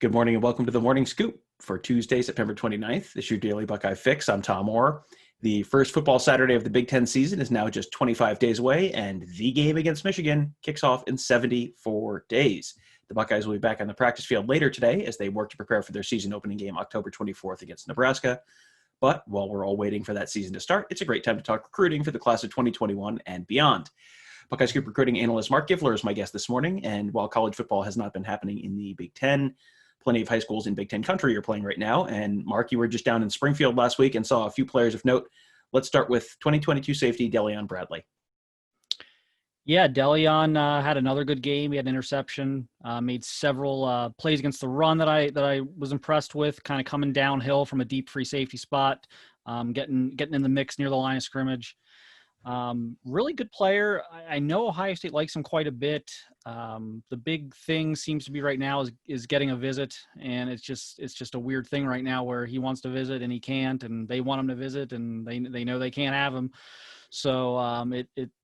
Good morning and welcome to the Morning Scoop for Tuesday, September 29th. This is your daily Buckeye fix. I'm Tom Orr. The first football Saturday of the Big Ten season is now just 25 days away, and the game against Michigan kicks off in 74 days. The Buckeyes will be back on the practice field later today as they work to prepare for their season opening game October 24th against Nebraska. But while we're all waiting for that season to start, it's a great time to talk recruiting for the class of 2021 and beyond. Buckeye Scoop recruiting analyst Marc Givler is my guest this morning, and while college football has not been happening in the Big Ten, plenty of high schools in Big Ten country are playing right now. And Marc, you were just down in Springfield last week and saw a few players of note. Let's start with 2022 safety Delian Bradley. Yeah, Delian had another good game. He had an interception, made several plays against the run that I was impressed with, kind of coming downhill from a deep free safety spot, getting in the mix near the line of scrimmage. Really good player. I know Ohio State likes him quite a bit. The big thing seems to be right now is getting a visit, and it's just a weird thing right now where he wants to visit and he can't, and they want him to visit and they know they can't have him. So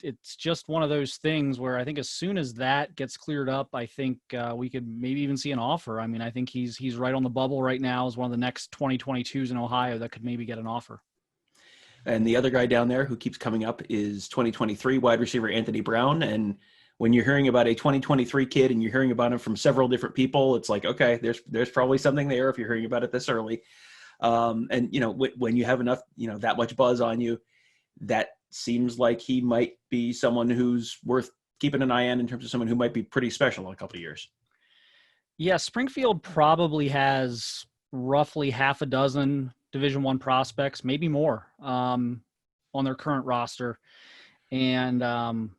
it's just one of those things where I think as soon as that gets cleared up, I think we could maybe even see an offer. I mean, I think he's right on the bubble right now as one of the next 2022s in Ohio that could maybe get an offer. And the other guy down there who keeps coming up is 2023 wide receiver Anthony Brown. And when you're hearing about a 2023 kid and you're hearing about him from several different people, it's like, okay, there's probably something there if you're hearing about it this early. And, when you have enough, that much buzz on you, that seems like he might be someone who's worth keeping an eye on in terms of someone who might be pretty special in a couple of years. Yeah, Springfield probably has roughly half a dozen Division I prospects, maybe more, on their current roster. And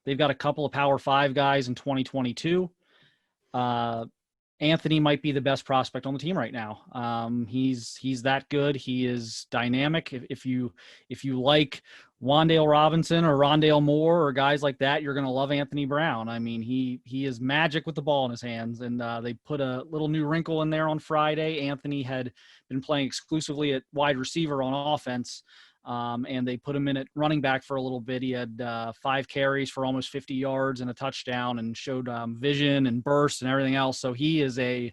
they've got a couple of Power 5 guys in 2022. Anthony might be the best prospect on the team right now. He's that good. He is dynamic. If you like Wan'Dale Robinson or Rondale Moore or guys like that, you're going to love Anthony Brown. I mean, he is magic with the ball in his hands, and they put a little new wrinkle in there on Friday. Anthony had been playing exclusively at wide receiver on offense, and they put him in at running back for a little bit. He had 5 carries for almost 50 yards and a touchdown, and showed vision and burst and everything else. So he's a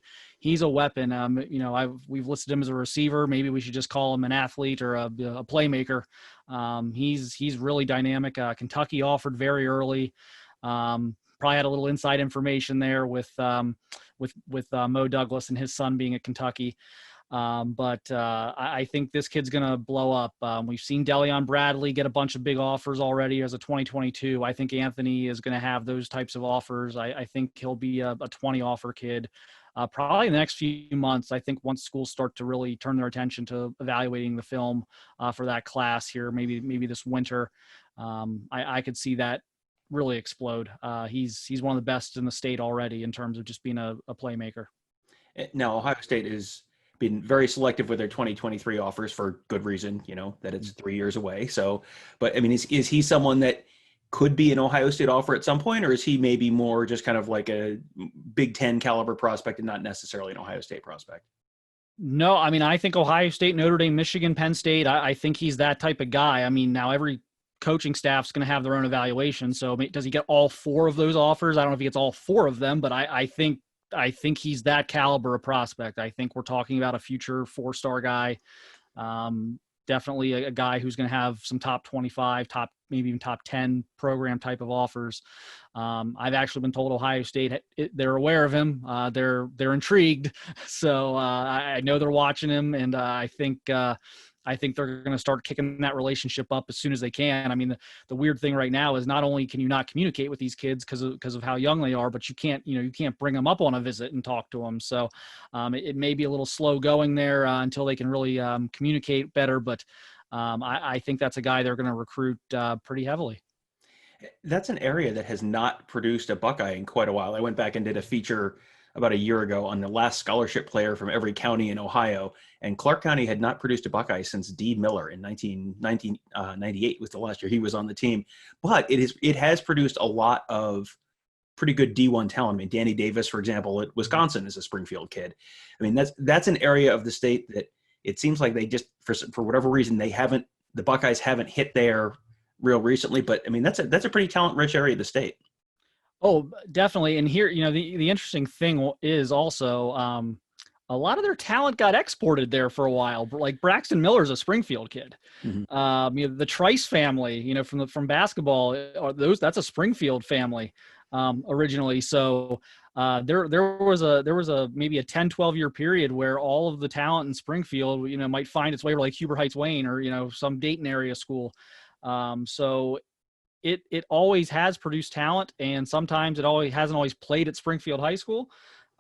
weapon. We've listed him as a receiver. Maybe we should just call him an athlete or a playmaker. He's really dynamic. Kentucky offered very early. Probably had a little inside information there with Mo Douglas and his son being at Kentucky. But I think this kid's going to blow up. We've seen Delian Bradley get a bunch of big offers already as a 2022. I think Anthony is going to have those types of offers. I think he'll be a 20 offer kid. Probably in the next few months. I think once schools start to really turn their attention to evaluating the film for that class here, maybe this winter, I could see that really explode. He's one of the best in the state already in terms of just being a playmaker. Now, Ohio State has been very selective with their 2023 offers for good reason, that it's 3 years away. So, but I mean, is he someone that could be an Ohio State offer at some point, or is he maybe more just kind of like a Big Ten caliber prospect and not necessarily an Ohio State prospect? No, I mean, I think Ohio State, Notre Dame, Michigan, Penn State, I think he's that type of guy. I mean, now every coaching staff's going to have their own evaluation. So does he get all 4 of those offers? I don't know if he gets all 4 of them, but I think he's that caliber of prospect. I think we're talking about a future 4-star guy. Definitely a guy who's going to have some top 25, maybe even top 10 program type of offers. I've actually been told Ohio State, they're aware of him. They're intrigued. So I know they're watching him, and I think they're going to start kicking that relationship up as soon as they can. I mean, the weird thing right now is not only can you not communicate with these kids because of how young they are, but you can't bring them up on a visit and talk to them. So it may be a little slow going there until they can really communicate better. But I think that's a guy they're going to recruit pretty heavily. That's an area that has not produced a Buckeye in quite a while. I went back and did a feature about a year ago on the last scholarship player from every county in Ohio. And Clark County had not produced a Buckeye since D. Miller in 1998 was the last year he was on the team. But it has produced a lot of pretty good D1 talent. I mean, Danny Davis, for example, at Wisconsin is a Springfield kid. I mean, that's an area of the state that it seems like they just, for whatever reason, the Buckeyes haven't hit there real recently. But I mean, that's a pretty talent-rich area of the state. Oh, definitely. And here, the interesting thing is also a lot of their talent got exported there for a while. Like Braxton Miller's a Springfield kid. Mm-hmm. The Trice family, from basketball, that's a Springfield family originally. So there was a maybe a 10-12 year period where all of the talent in Springfield, might find its way to like Huber Heights Wayne or some Dayton area school. So it always has produced talent, and sometimes it hasn't always played at Springfield High School.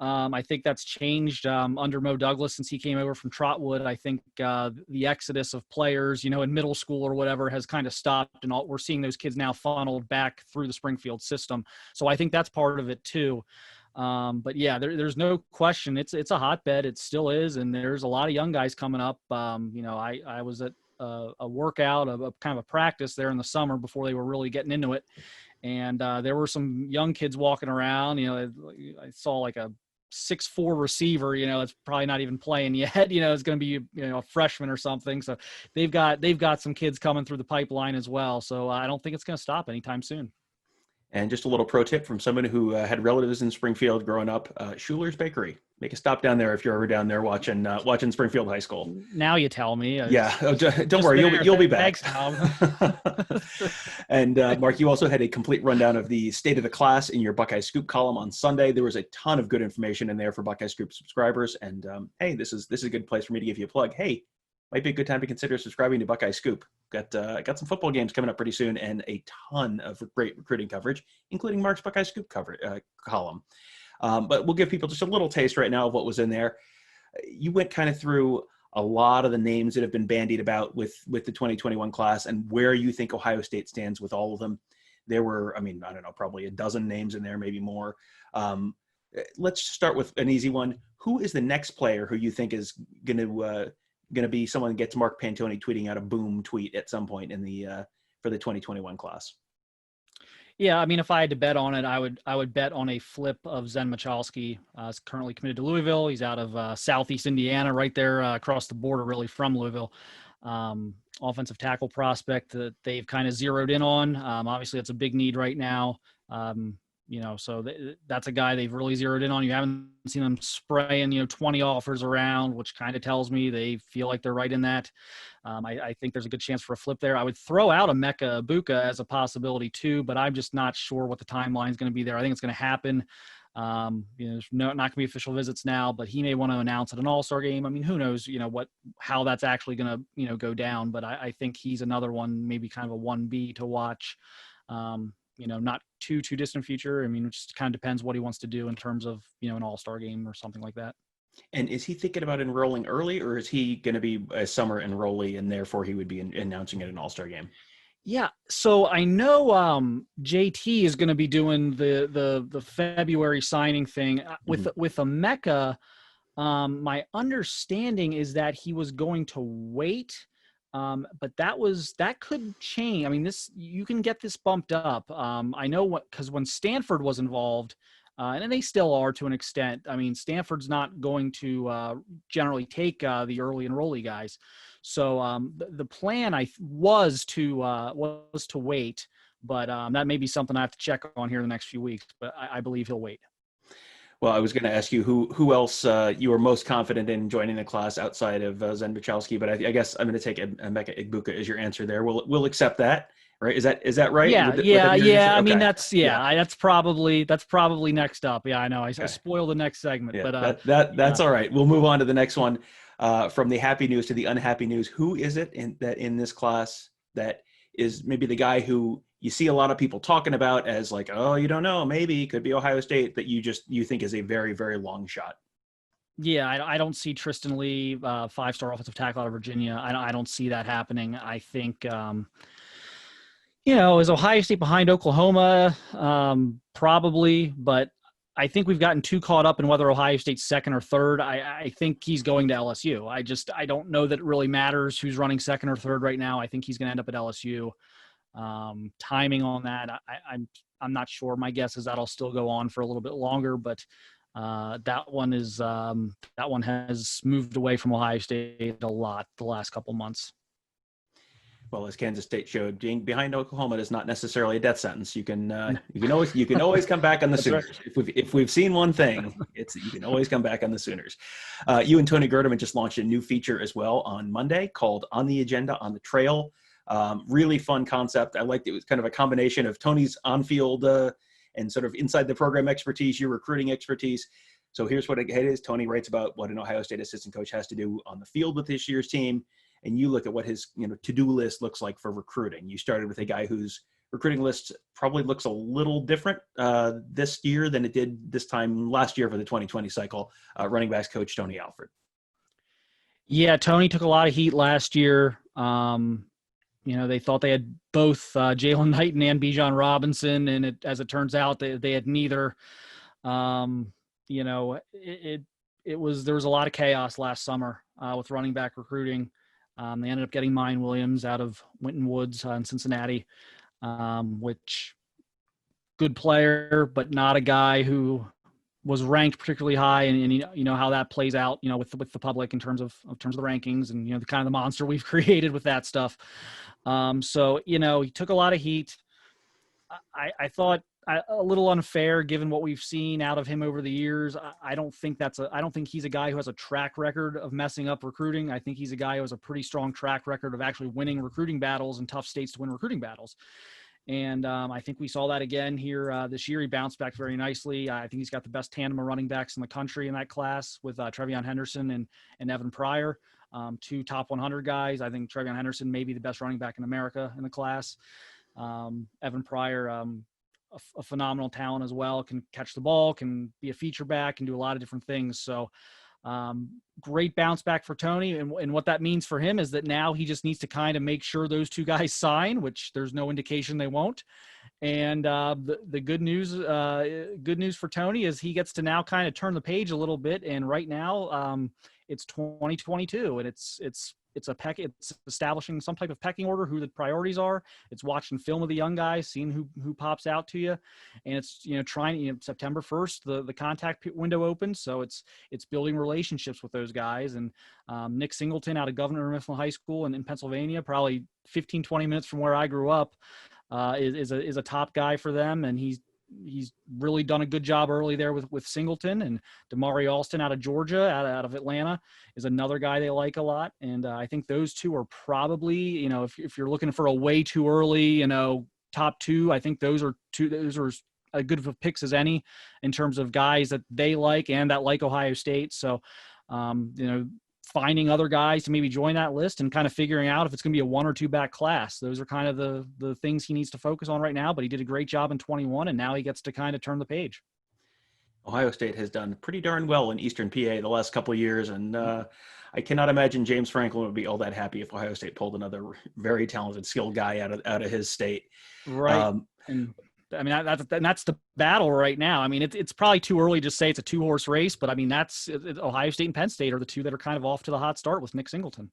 I think that's changed under Mo Douglas since he came over from Trotwood. I think the exodus of players, in middle school or whatever, has kind of stopped, and we're seeing those kids now funneled back through the Springfield system. So I think that's part of it too. But yeah, there's no question. It's a hotbed. It still is, and there's a lot of young guys coming up. I was at a workout of kind of a practice there in the summer before they were really getting into it. And there were some young kids walking around. I saw like a 6'4" receiver, it's probably not even playing yet. It's going to be, a freshman or something. So they've got some kids coming through the pipeline as well. So I don't think it's going to stop anytime soon. And just a little pro tip from someone who had relatives in Springfield growing up, Schuler's Bakery. Make a stop down there if you're ever down there watching Springfield High School. Now you tell me. Yeah, don't worry, you'll be back. Thanks, Tom. And Mark, you also had a complete rundown of the state of the class in your Buckeye Scoop column on Sunday. There was a ton of good information in there for Buckeye Scoop subscribers. And hey, this is a good place for me to give you a plug. Hey, might be a good time to consider subscribing to Buckeye Scoop. Got some football games coming up pretty soon, and a ton of great recruiting coverage, including Mark's Buckeye Scoop column. But we'll give people just a little taste right now of what was in there. You went kind of through a lot of the names that have been bandied about with the 2021 class and where you think Ohio State stands with all of them. There were, I don't know, probably a dozen names in there, maybe more. Let's start with an easy one. Who is the next player who you think is going to be someone that gets Mark Pantoni tweeting out a boom tweet at some point in for the 2021 class? Yeah, if I had to bet on it, I would bet on a flip of Zen Michalski. He's currently committed to Louisville. He's out of Southeast Indiana, right there across the border, really, from Louisville. Offensive tackle prospect that they've kind of zeroed in on. Obviously, that's a big need right now. So that's a guy they've really zeroed in on. You haven't seen them spraying, 20 offers around, which kind of tells me they feel like they're right in that. I think there's a good chance for a flip there. I would throw out a Emeka Egbuka as a possibility too, but I'm just not sure what the timeline is going to be there. I think it's going to happen. There's not going to be official visits now, but he may want to announce at an all-star game. Who knows, how that's actually going to, go down. But I think he's another one, maybe kind of a 1B to watch. Not too distant future. It just kind of depends what he wants to do in terms of, an all-star game or something like that. And is he thinking about enrolling early, or is he going to be a summer enrollee and therefore he would be announcing at an all-star game? Yeah. So I know JT is going to be doing the February signing thing with Emeka. My understanding is that he was going to wait. But that could change. You can get this bumped up. I know because when Stanford was involved, and they still are to an extent. Stanford's not going to generally take the early enrollee guys. So the plan was to wait, but that may be something I have to check on here in the next few weeks. But I believe he'll wait. Well, I was going to ask you who else you are most confident in joining the class outside of Zen Michalski, but I guess I'm going to take Emeka Egbuka as your answer there. We'll accept that, right? Is that right? Yeah, yeah. Okay. That's probably next up. Yeah, I know. I spoiled the next segment, yeah, but that's all right. We'll move on to the next one. From the happy news to the unhappy news. Who is it in this class that is maybe the guy who you see a lot of people talking about as like, oh, you don't know, maybe it could be Ohio State, that you think is a very, very long shot? Yeah, I don't see Tristan Lee, 5-star offensive tackle out of Virginia. I don't see that happening. I think, is Ohio State behind Oklahoma? Probably, but I think we've gotten too caught up in whether Ohio State's second or third. I think he's going to LSU. I don't know that it really matters who's running second or third right now. I think he's going to end up at LSU. Timing on that, I'm not sure. My guess is that'll still go on for a little bit longer, but that one has moved away from Ohio State a lot the last couple months. Well, as Kansas State showed, being behind Oklahoma is not necessarily a death sentence. You can always come back on the Sooners. Right. If we've seen one thing, it's you can always come back on the Sooners. You and Tony Gerdeman just launched a new feature as well on Monday called "On the Agenda on the Trail." Really fun concept. I liked it. It was kind of a combination of Tony's on-field and sort of inside the program expertise, your recruiting expertise. So here's what it is. Tony writes about what an Ohio State assistant coach has to do on the field with this year's team. And you look at what his to-do list looks like for recruiting. You started with a guy whose recruiting list probably looks a little different this year than it did this time last year for the 2020 cycle. Running backs coach Tony Alford. Yeah, Tony took a lot of heat last year. They thought they had both Jalen Knighton and Bijan Robinson, and as it turns out, they had neither. There was a lot of chaos last summer with running back recruiting. They ended up getting Mine Williams out of Winton Woods in Cincinnati, which good player, but not a guy who was ranked particularly high. And you know how that plays out, with the public in terms of the rankings and, the kind of the monster we've created with that stuff. So he took a lot of heat. I thought a little unfair given what we've seen out of him over the years. I don't think he's a guy who has a track record of messing up recruiting. I think he's a guy who has a pretty strong track record of actually winning recruiting battles in tough states to win recruiting battles. And I think we saw that again here this year. He bounced back very nicely. I think he's got the best tandem of running backs in the country in that class with Trevion Henderson and Evan Pryor, two top 100 guys. I think Trevion Henderson may be the best running back in America in the class. Evan Pryor, a phenomenal talent as well, can catch the ball, can be a feature back, can do a lot of different things. So great bounce back for Tony. And what that means for him is that now he just needs to kind of make sure those two guys sign, which there's no indication they won't. And the good news for Tony is he gets to now kind of turn the page a little bit. And right now it's 2022 and it's establishing some type of pecking order, who the priorities are. It's watching film of the young guys, seeing who pops out to you. And it's, trying, September 1st, the contact window opens. So it's building relationships with those guys. And Nick Singleton out of Governor Mifflin High School in Pennsylvania, probably 15, 20 minutes from where I grew up, is a top guy for them. And he's really done a good job early there with Singleton. And Damari Alston out of Georgia, out of Atlanta, is another guy they like a lot. And I think those two are probably, if you're looking for a way too early, top two, I think those are as good of picks as any in terms of guys that they like and that like Ohio State. So, finding other guys to maybe join that list and kind of figuring out if it's going to be a 1 or 2 back class. Those are kind of the things he needs to focus on right now, but he did a great job in 21 and now he gets to kind of turn the page. Ohio State has done pretty darn well in Eastern PA the last couple of years. And I cannot imagine James Franklin would be all that happy if Ohio State pulled another very talented, skilled guy out of his state. Right. And I mean, that's the battle right now. I mean, it's probably too early to say it's a 2-horse race, but I mean, that's Ohio State and Penn State are the two that are kind of off to the hot start with Nick Singleton.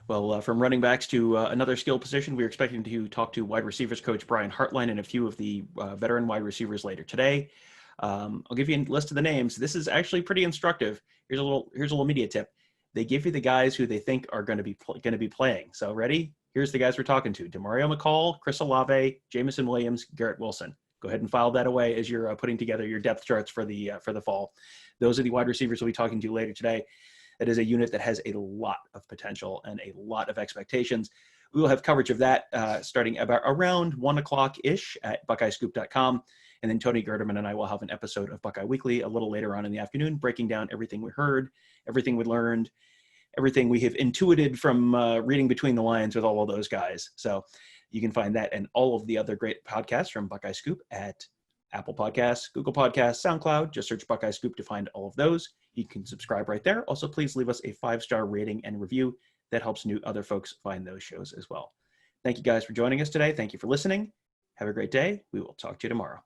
Well, from running backs to another skill position, we're expecting to talk to wide receivers coach Brian Hartline and a few of the veteran wide receivers later today. I'll give you a list of the names. This is actually pretty instructive. Here's a little media tip. They give you the guys who they think are going to be playing. So ready? Here's the guys we're talking to: Demario McCall, Chris Olave, Jamison Williams, Garrett Wilson. Go ahead and file that away as you're putting together your depth charts for the fall. Those are the wide receivers we'll be talking to later today. That is a unit that has a lot of potential and a lot of expectations. We will have coverage of that starting about around 1 o'clock-ish at BuckeyeScoop.com. And then Tony Gerdeman and I will have an episode of Buckeye Weekly a little later on in the afternoon, breaking down everything we heard, everything we learned, everything we have intuited from reading between the lines with all of those guys. So you can find that and all of the other great podcasts from Buckeye Scoop at Apple Podcasts, Google Podcasts, SoundCloud. Just search Buckeye Scoop to find all of those. You can subscribe right there. Also, please leave us a 5-star rating and review. That helps new other folks find those shows as well. Thank you guys for joining us today. Thank you for listening. Have a great day. We will talk to you tomorrow.